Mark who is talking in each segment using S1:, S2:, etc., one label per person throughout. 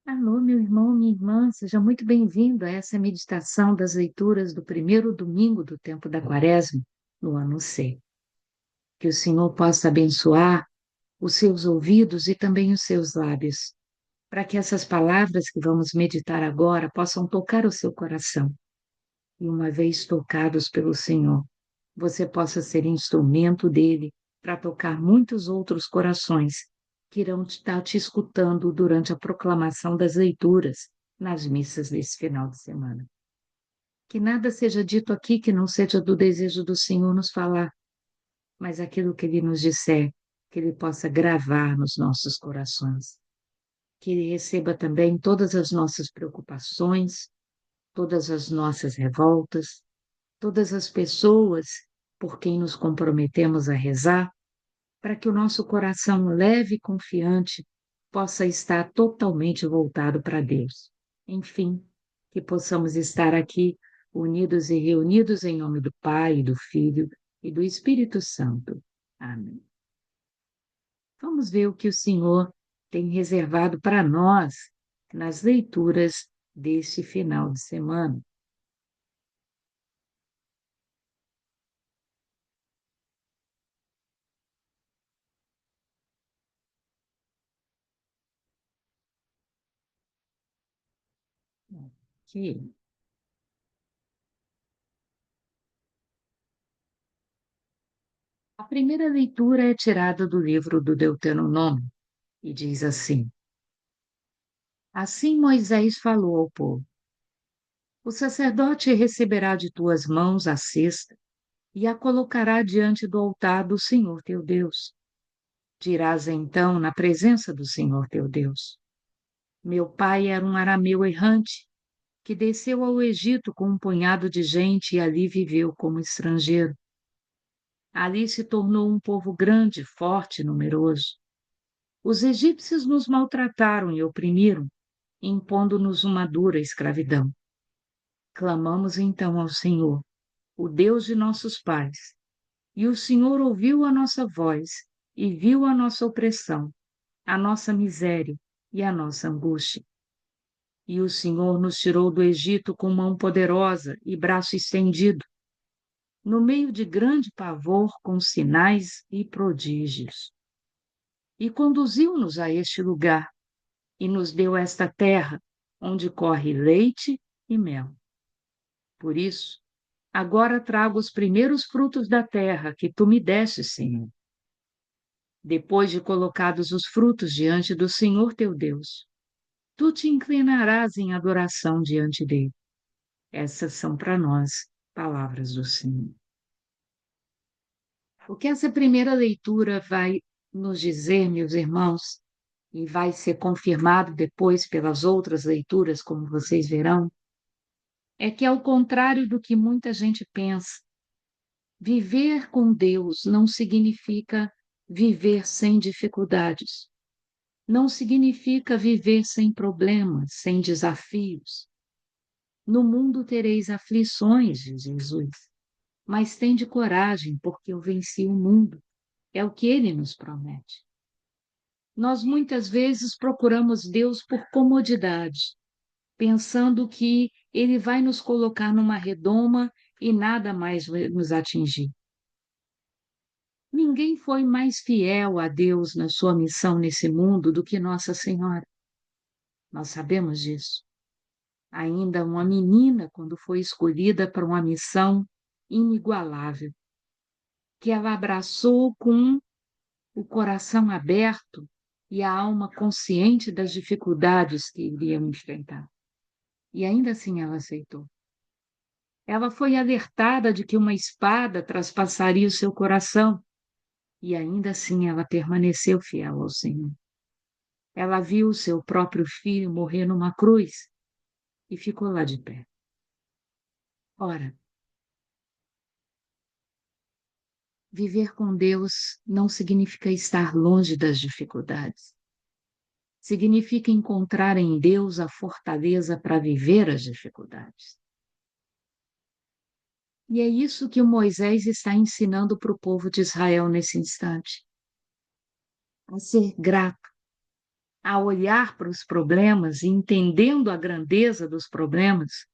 S1: Alô, meu irmão, minha irmã, seja muito bem-vindo a essa meditação das leituras do primeiro domingo do tempo da Quaresma, no ano C. Que o Senhor possa abençoar os seus ouvidos e também os seus lábios, para que essas palavras que vamos meditar agora possam tocar o seu coração. E uma vez tocados pelo Senhor, você possa ser instrumento dele para tocar muitos outros corações que irão estar te escutando durante a proclamação das leituras nas missas desse final de semana. Que nada seja dito aqui que não seja do desejo do Senhor nos falar, mas aquilo que ele nos disser, que ele possa gravar nos nossos corações. Que ele receba também todas as nossas preocupações, todas as nossas revoltas, todas as pessoas por quem nos comprometemos a rezar, para que o nosso coração leve e confiante possa estar totalmente voltado para Deus. Enfim, que possamos estar aqui unidos e reunidos em nome do Pai, do Filho e do Espírito Santo. Amém. Vamos ver o que o Senhor tem reservado para nós nas leituras deste final de semana. Ok. A primeira leitura é tirada do livro do Deuteronômio e diz assim: Assim Moisés falou ao povo: O sacerdote receberá de tuas mãos a cesta e a colocará diante do altar do Senhor teu Deus. Dirás então na presença do Senhor teu Deus: Meu pai era um arameu errante que desceu ao Egito com um punhado de gente e ali viveu como estrangeiro. Ali se tornou um povo grande, forte e numeroso. Os egípcios nos maltrataram e oprimiram, impondo-nos uma dura escravidão. Clamamos então ao Senhor, o Deus de nossos pais, e o Senhor ouviu a nossa voz e viu a nossa opressão, a nossa miséria e a nossa angústia. E o Senhor nos tirou do Egito com mão poderosa e braço estendido, no meio de grande pavor com sinais e prodígios. E conduziu-nos a este lugar e nos deu esta terra, onde corre leite e mel. Por isso, agora trago os primeiros frutos da terra que tu me deste, Senhor. Depois de colocados os frutos diante do Senhor teu Deus, tu te inclinarás em adoração diante dele. Essas são para nós palavras do Senhor. O que essa primeira leitura vai nos dizer, meus irmãos, e vai ser confirmado depois pelas outras leituras, como vocês verão, é que, ao contrário do que muita gente pensa, viver com Deus não significa viver sem dificuldades, não significa viver sem problemas, sem desafios. No mundo tereis aflições, diz Jesus, mas tende coragem, porque eu venci o mundo. É o que ele nos promete. Nós muitas vezes procuramos Deus por comodidade, pensando que ele vai nos colocar numa redoma e nada mais vai nos atingir. Ninguém foi mais fiel a Deus na sua missão nesse mundo do que Nossa Senhora. Nós sabemos disso. Ainda uma menina, quando foi escolhida para uma missão inigualável, que ela abraçou com o coração aberto e a alma consciente das dificuldades que iriam enfrentar. E ainda assim ela aceitou. Ela foi alertada de que uma espada traspassaria o seu coração, e ainda assim ela permaneceu fiel ao Senhor. Ela viu o seu próprio filho morrer numa cruz e ficou lá de pé. Ora, viver com Deus não significa estar longe das dificuldades. Significa encontrar em Deus a fortaleza para viver as dificuldades. E é isso que o Moisés está ensinando para o povo de Israel nesse instante. A ser grato, a olhar para os problemas e entendendo a grandeza dos problemas,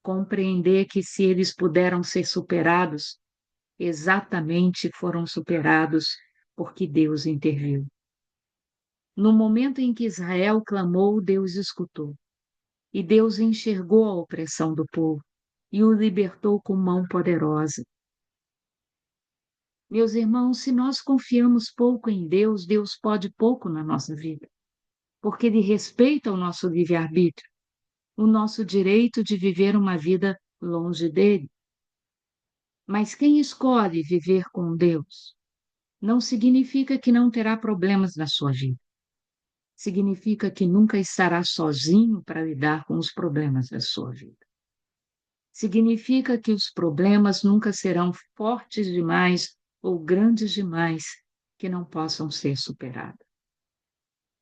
S1: compreender que se eles puderam ser superados, exatamente foram superados porque Deus interviu. No momento em que Israel clamou, Deus escutou. E Deus enxergou a opressão do povo e o libertou com mão poderosa. Meus irmãos, se nós confiamos pouco em Deus, Deus pode pouco na nossa vida, porque Ele respeita o nosso livre-arbítrio, o nosso direito de viver uma vida longe dele. Mas quem escolhe viver com Deus não significa que não terá problemas na sua vida. Significa que nunca estará sozinho para lidar com os problemas da sua vida. Significa que os problemas nunca serão fortes demais ou grandes demais que não possam ser superados.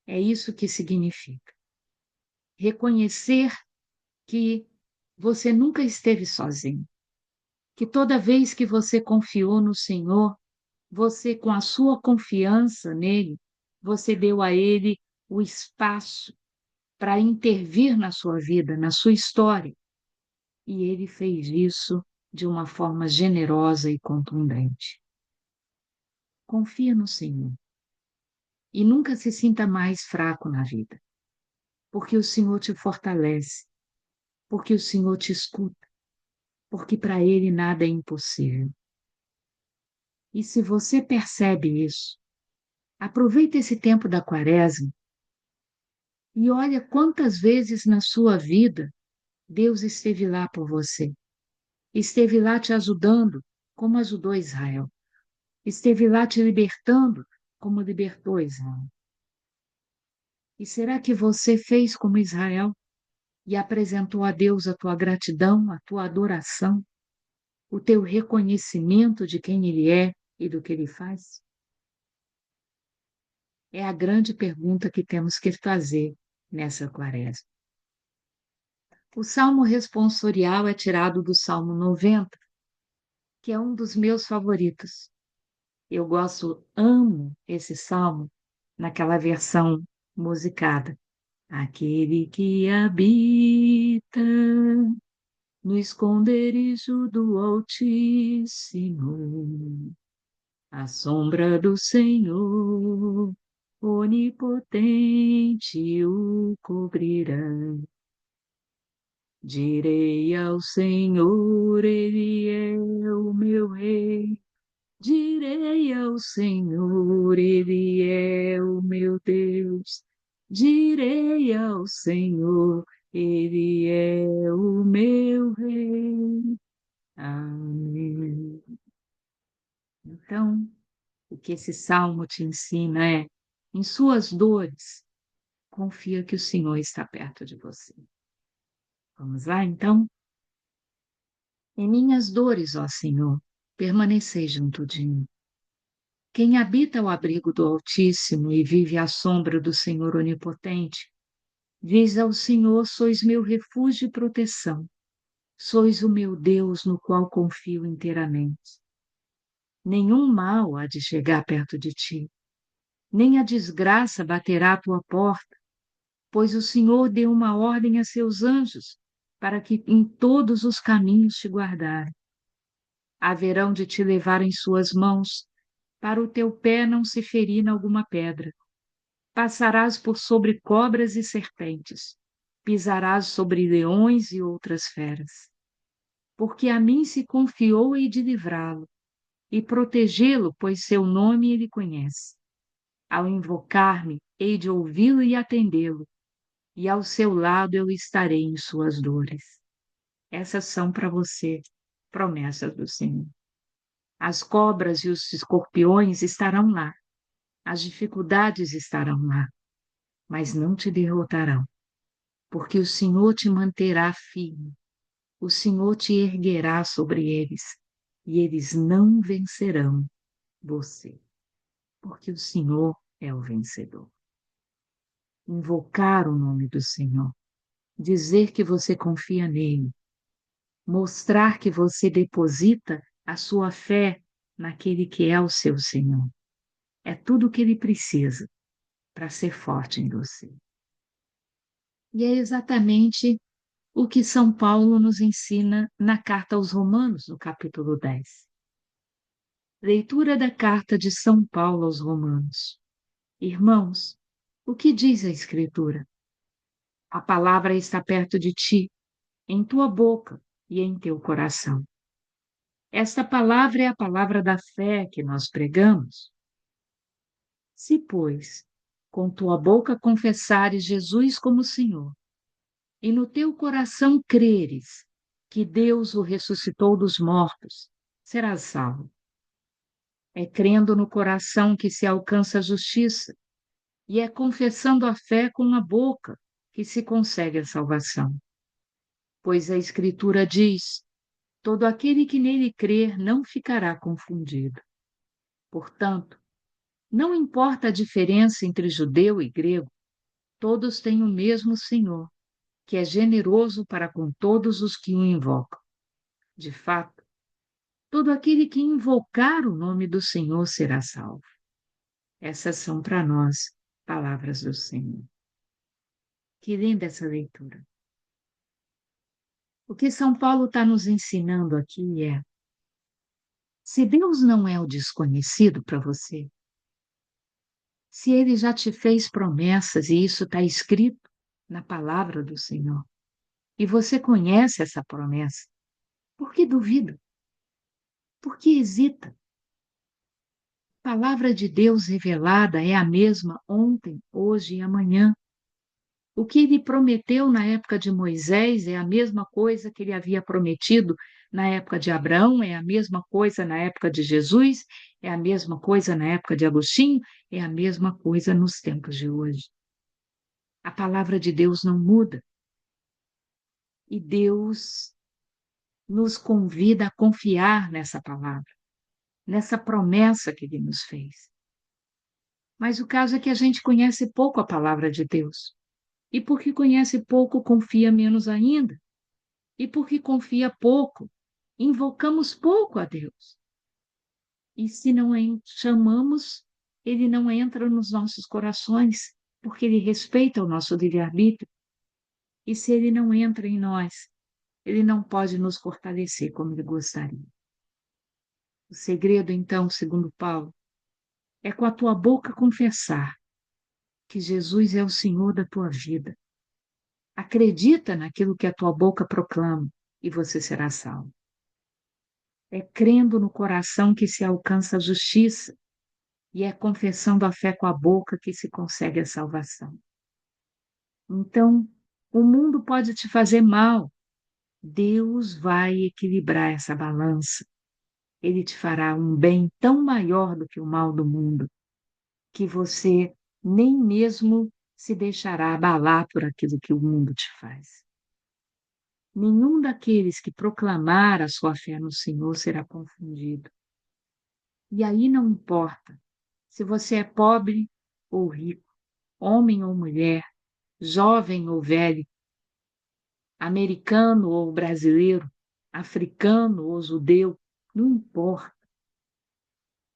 S1: É isso que significa. Reconhecer que você nunca esteve sozinho, que toda vez que você confiou no Senhor, você, com a sua confiança nele, você deu a ele o espaço para intervir na sua vida, na sua história. E ele fez isso de uma forma generosa e contundente. Confia no Senhor e nunca se sinta mais fraco na vida, porque o Senhor te fortalece, porque o Senhor te escuta, porque para Ele nada é impossível. E se você percebe isso, aproveita esse tempo da Quaresma e olha quantas vezes na sua vida Deus esteve lá por você, esteve lá te ajudando, como ajudou Israel, esteve lá te libertando, como libertou Israel. E será que você fez como Israel e apresentou a Deus a tua gratidão, a tua adoração, o teu reconhecimento de quem Ele é e do que Ele faz? É a grande pergunta que temos que fazer nessa Quaresma. O salmo responsorial é tirado do Salmo 90, que é um dos meus favoritos. Eu amo esse salmo naquela versão musicada. Aquele que habita no esconderijo do Altíssimo, à sombra do Senhor, onipotente o cobrirá. Direi ao Senhor, Ele é o meu Rei. Direi ao Senhor, Ele é o meu Deus. Direi ao Senhor, Ele é o meu Rei. Amém. Então, o que esse salmo te ensina é, em suas dores, confia que o Senhor está perto de você. Vamos lá, então? Em minhas dores, ó Senhor, permanecei junto de mim. Quem habita o abrigo do Altíssimo e vive à sombra do Senhor Onipotente, diz ao Senhor: sois meu refúgio e proteção. Sois o meu Deus no qual confio inteiramente. Nenhum mal há de chegar perto de ti, nem a desgraça baterá à tua porta, pois o Senhor deu uma ordem a seus anjos para que em todos os caminhos te guardarem. Haverão de te levar em suas mãos, para o teu pé não se ferir em alguma pedra. Passarás por sobre cobras e serpentes, pisarás sobre leões e outras feras. Porque a mim se confiou hei de livrá-lo e protegê-lo, pois seu nome ele conhece. Ao invocar-me, hei de ouvi-lo e atendê-lo, e ao seu lado eu estarei em suas dores. Essas são para você promessas do Senhor. As cobras e os escorpiões estarão lá, as dificuldades estarão lá, mas não te derrotarão, porque o Senhor te manterá firme, o Senhor te erguerá sobre eles, e eles não vencerão você, porque o Senhor é o vencedor. Invocar o nome do Senhor, dizer que você confia nele, mostrar que você deposita a sua fé naquele que é o seu Senhor. É tudo o que ele precisa para ser forte em você. E é exatamente o que São Paulo nos ensina na carta aos Romanos, no capítulo 10. Leitura da carta de São Paulo aos Romanos. Irmãos, o que diz a Escritura? A palavra está perto de ti, em tua boca e em teu coração. Esta palavra é a palavra da fé que nós pregamos. Se, pois, com tua boca confessares Jesus como Senhor, e no teu coração creres que Deus o ressuscitou dos mortos, serás salvo. É crendo no coração que se alcança a justiça, e é confessando a fé com a boca que se consegue a salvação. Pois a Escritura diz: todo aquele que nele crer não ficará confundido. Portanto, não importa a diferença entre judeu e grego, todos têm o mesmo Senhor, que é generoso para com todos os que o invocam. De fato, todo aquele que invocar o nome do Senhor será salvo. Essas são para nós palavras do Senhor. Que linda essa leitura. O que São Paulo está nos ensinando aqui é: se Deus não é o desconhecido para você, se ele já te fez promessas e isso está escrito na palavra do Senhor, e você conhece essa promessa, por que duvida? Por que hesita? A palavra de Deus revelada é a mesma ontem, hoje e amanhã. O que ele prometeu na época de Moisés é a mesma coisa que ele havia prometido na época de Abraão, é a mesma coisa na época de Jesus, é a mesma coisa na época de Agostinho, é a mesma coisa nos tempos de hoje. A palavra de Deus não muda. E Deus nos convida a confiar nessa palavra, nessa promessa que ele nos fez. Mas o caso é que a gente conhece pouco a palavra de Deus. E porque conhece pouco, confia menos ainda. E porque confia pouco, invocamos pouco a Deus. E se não chamamos, ele não entra nos nossos corações, porque ele respeita o nosso livre-arbítrio. E se ele não entra em nós, ele não pode nos fortalecer como ele gostaria. O segredo, então, segundo Paulo, é com a tua boca confessar que Jesus é o Senhor da tua vida. Acredita naquilo que a tua boca proclama e você será salvo. É crendo no coração que se alcança a justiça e é confessando a fé com a boca que se consegue a salvação. Então, o mundo pode te fazer mal. Deus vai equilibrar essa balança. Ele te fará um bem tão maior do que o mal do mundo, que você nem mesmo se deixará abalar por aquilo que o mundo te faz. Nenhum daqueles que proclamar a sua fé no Senhor será confundido. E aí não importa se você é pobre ou rico, homem ou mulher, jovem ou velho, americano ou brasileiro, africano ou judeu, não importa.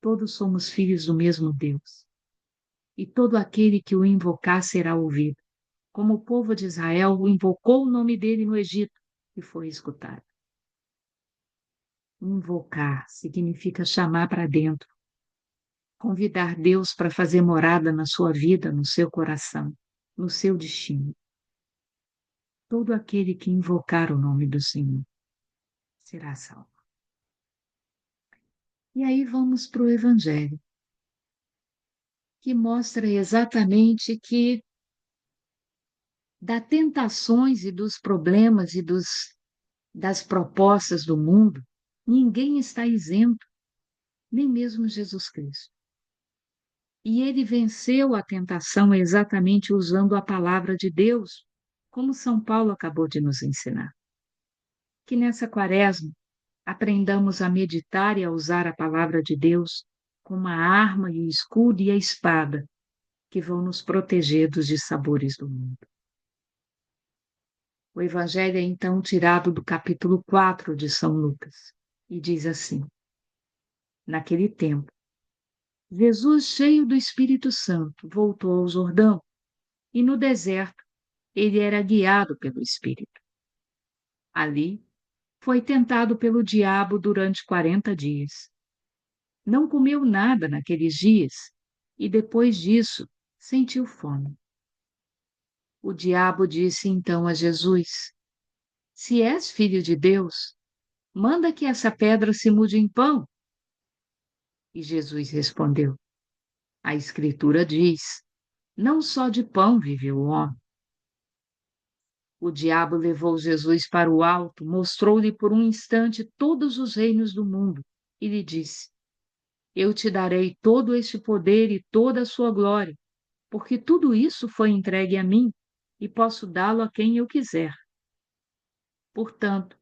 S1: Todos somos filhos do mesmo Deus. E todo aquele que o invocar será ouvido, como o povo de Israel invocou o nome dele no Egito e foi escutado. Invocar significa chamar para dentro, convidar Deus para fazer morada na sua vida, no seu coração, no seu destino. Todo aquele que invocar o nome do Senhor será salvo. E aí vamos para o Evangelho, que mostra exatamente que das tentações e dos problemas e das propostas do mundo, ninguém está isento, nem mesmo Jesus Cristo. E ele venceu a tentação exatamente usando a palavra de Deus, como São Paulo acabou de nos ensinar. Que nessa quaresma aprendamos a meditar e a usar a palavra de Deus como a arma e o escudo e a espada que vão nos proteger dos dissabores do mundo. O Evangelho é então tirado do capítulo 4 de São Lucas e diz assim: naquele tempo, Jesus, cheio do Espírito Santo, voltou ao Jordão e no deserto ele era guiado pelo Espírito. Ali foi tentado pelo diabo durante 40 dias. Não comeu nada naqueles dias e depois disso sentiu fome. O diabo disse então a Jesus: Se és filho de Deus, manda que essa pedra se mude em pão. E Jesus respondeu: A Escritura diz: Não só de pão vive o homem. O diabo levou Jesus para o alto, mostrou-lhe por um instante todos os reinos do mundo e lhe disse: Eu te darei todo este poder e toda a sua glória, porque tudo isso foi entregue a mim e posso dá-lo a quem eu quiser. Portanto,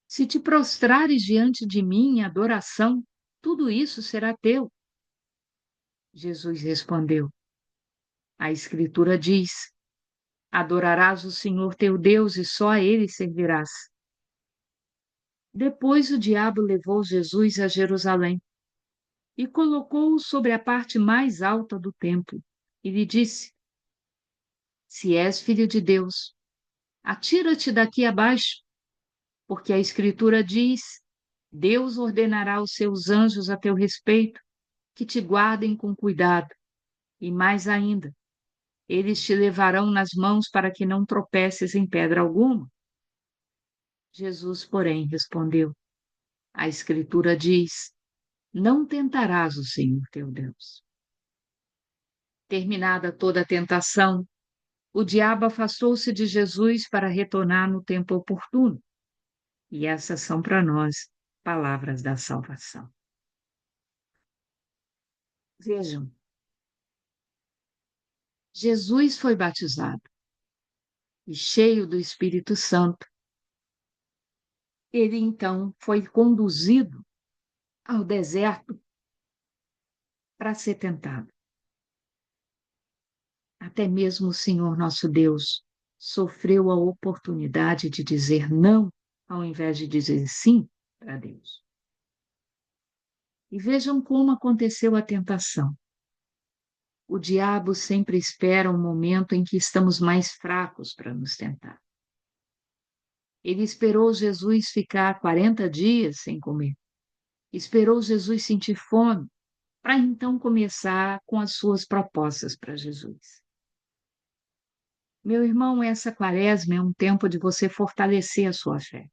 S1: se te prostrares diante de mim em adoração, tudo isso será teu. Jesus respondeu: A Escritura diz: Adorarás o Senhor teu Deus e só a ele servirás. Depois o diabo levou Jesus a Jerusalém e colocou-o sobre a parte mais alta do templo e lhe disse: Se és filho de Deus, atira-te daqui abaixo, porque a Escritura diz: Deus ordenará aos seus anjos a teu respeito, que te guardem com cuidado, e mais ainda, eles te levarão nas mãos para que não tropeces em pedra alguma. Jesus, porém, respondeu: A Escritura diz: Não tentarás o Senhor teu Deus. Terminada toda a tentação, o diabo afastou-se de Jesus para retornar no tempo oportuno. E essas são para nós palavras da salvação. Vejam, Jesus foi batizado e cheio do Espírito Santo. Ele então foi conduzido ao deserto para ser tentado. Até mesmo o Senhor nosso Deus sofreu a oportunidade de dizer não, ao invés de dizer sim para Deus. E vejam como aconteceu a tentação. O diabo sempre espera um momento em que estamos mais fracos para nos tentar. Ele esperou Jesus ficar 40 dias sem comer. Esperou Jesus sentir fome para então começar com as suas propostas para Jesus. Meu irmão, essa quaresma é um tempo de você fortalecer a sua fé.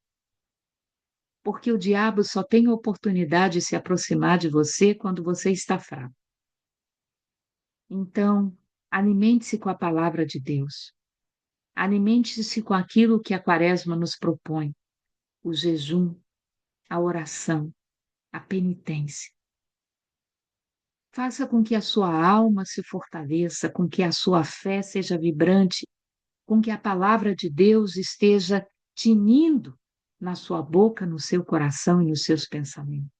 S1: Porque o diabo só tem oportunidade de se aproximar de você quando você está fraco. Então, alimente-se com a palavra de Deus. Alimente-se com aquilo que a quaresma nos propõe: o jejum, a oração, a penitência. Faça com que a sua alma se fortaleça, com que a sua fé seja vibrante, com que a palavra de Deus esteja tinindo na sua boca, no seu coração e nos seus pensamentos.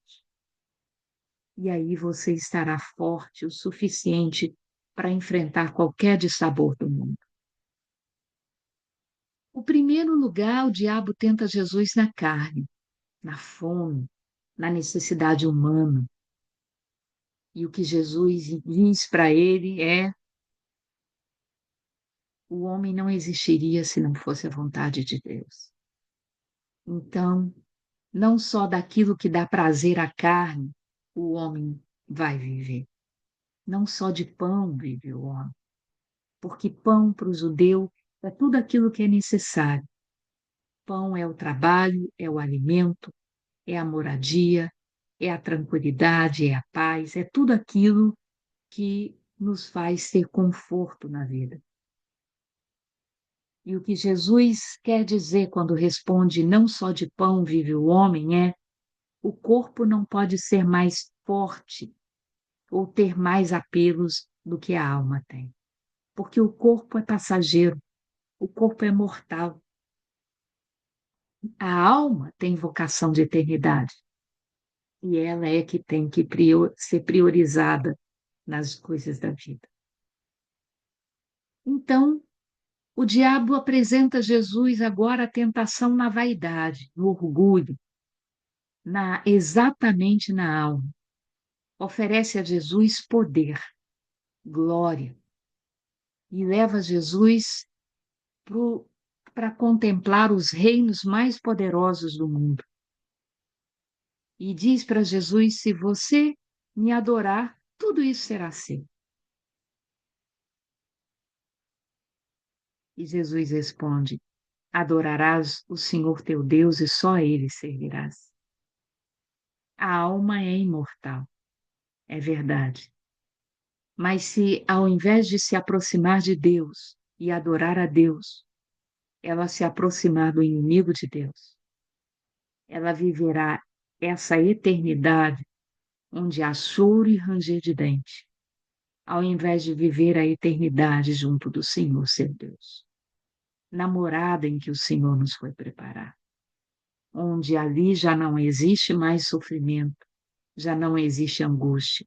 S1: E aí você estará forte o suficiente para enfrentar qualquer dissabor do mundo. O primeiro lugar, o diabo tenta Jesus na carne, na fome, na necessidade humana. E o que Jesus diz para ele é: o homem não existiria se não fosse a vontade de Deus. Então, não só daquilo que dá prazer à carne o homem vai viver. Não só de pão vive o homem, porque pão para o judeu é tudo aquilo que é necessário. Pão é o trabalho, é o alimento, é a moradia, é a tranquilidade, é a paz, é tudo aquilo que nos faz ter conforto na vida. E o que Jesus quer dizer quando responde não só de pão vive o homem é: o corpo não pode ser mais forte ou ter mais apelos do que a alma tem. Porque o corpo é passageiro, o corpo é mortal. A alma tem vocação de eternidade. E ela é que tem que ser priorizada nas coisas da vida. Então, o diabo apresenta a Jesus agora a tentação na vaidade, no orgulho, exatamente na alma. oferece a Jesus poder, glória, e leva Jesus para contemplar os reinos mais poderosos do mundo. E diz para Jesus: se você me adorar, tudo isso será seu. E Jesus responde: adorarás o Senhor teu Deus e só a Ele servirás. A alma é imortal, é verdade. Mas se, ao invés de se aproximar de Deus e adorar a Deus, ela se aproximar do inimigo de Deus, ela viverá essa eternidade onde há choro e ranger de dente, ao invés de viver a eternidade junto do Senhor, seu Deus, na morada em que o Senhor nos foi preparar, onde ali já não existe mais sofrimento, já não existe angústia,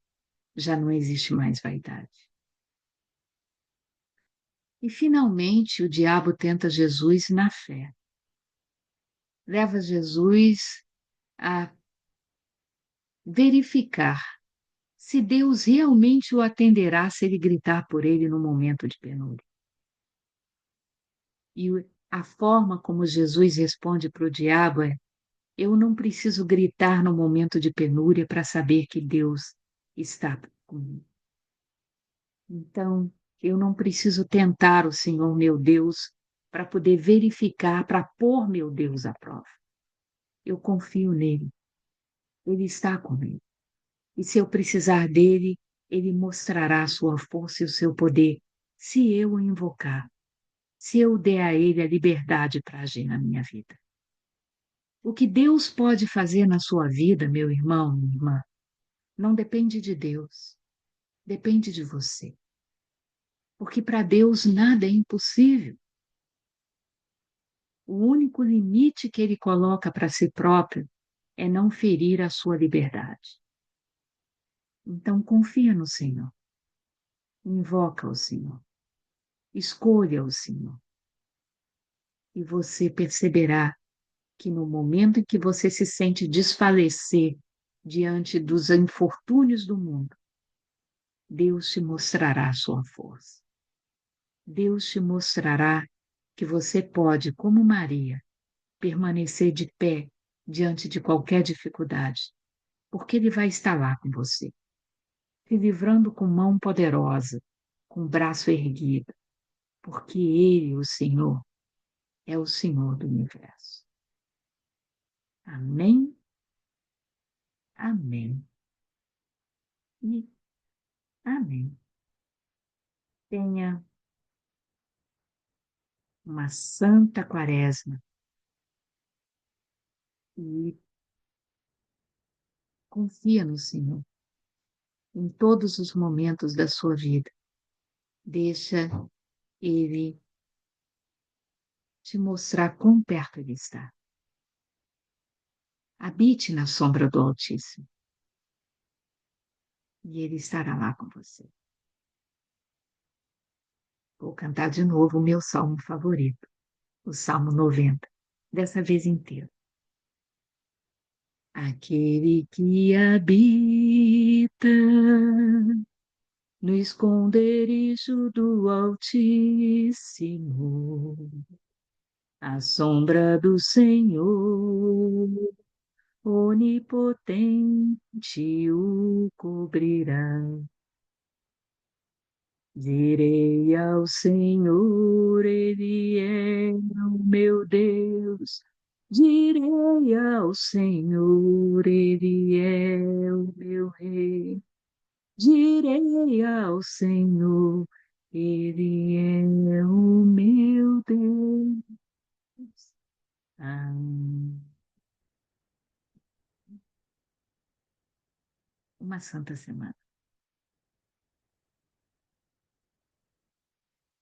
S1: já não existe mais vaidade. E finalmente o diabo tenta Jesus na fé. Leva Jesus a verificar se Deus realmente o atenderá se ele gritar por ele no momento de penúria. E a forma como Jesus responde para o diabo é: eu não preciso gritar no momento de penúria para saber que Deus está comigo. Então, eu não preciso tentar o Senhor meu Deus para poder verificar, para pôr meu Deus à prova. Eu confio nele, ele está comigo. E se eu precisar dele, ele mostrará a sua força e o seu poder, se eu o invocar, se eu der a ele a liberdade para agir na minha vida. O que Deus pode fazer na sua vida, meu irmão, minha irmã, não depende de Deus, depende de você. Porque para Deus nada é impossível. O único limite que ele coloca para si próprio é não ferir a sua liberdade. Então confia no Senhor, invoca o Senhor, escolha o Senhor. E você perceberá que no momento em que você se sente desfalecer diante dos infortúnios do mundo, Deus te mostrará a sua força. Deus te mostrará que você pode, como Maria, permanecer de pé diante de qualquer dificuldade, porque Ele vai estar lá com você, te livrando com mão poderosa, com braço erguido, porque Ele, o Senhor, é o Senhor do universo. Amém? Amém. E amém. Tenha uma santa quaresma e confia no Senhor em todos os momentos da sua vida. Deixa Ele te mostrar quão perto Ele está. Habite na sombra do Altíssimo e Ele estará lá com você. Vou cantar de novo o meu salmo favorito, o Salmo 90, dessa vez inteiro. Aquele que habita no esconderijo do Altíssimo, à sombra do Senhor, onipotente o cobrirá. Direi ao Senhor, Ele é o meu Deus. Direi ao Senhor, Ele é o meu Rei. Direi ao Senhor, Ele é o meu Deus. Amém. Uma santa semana.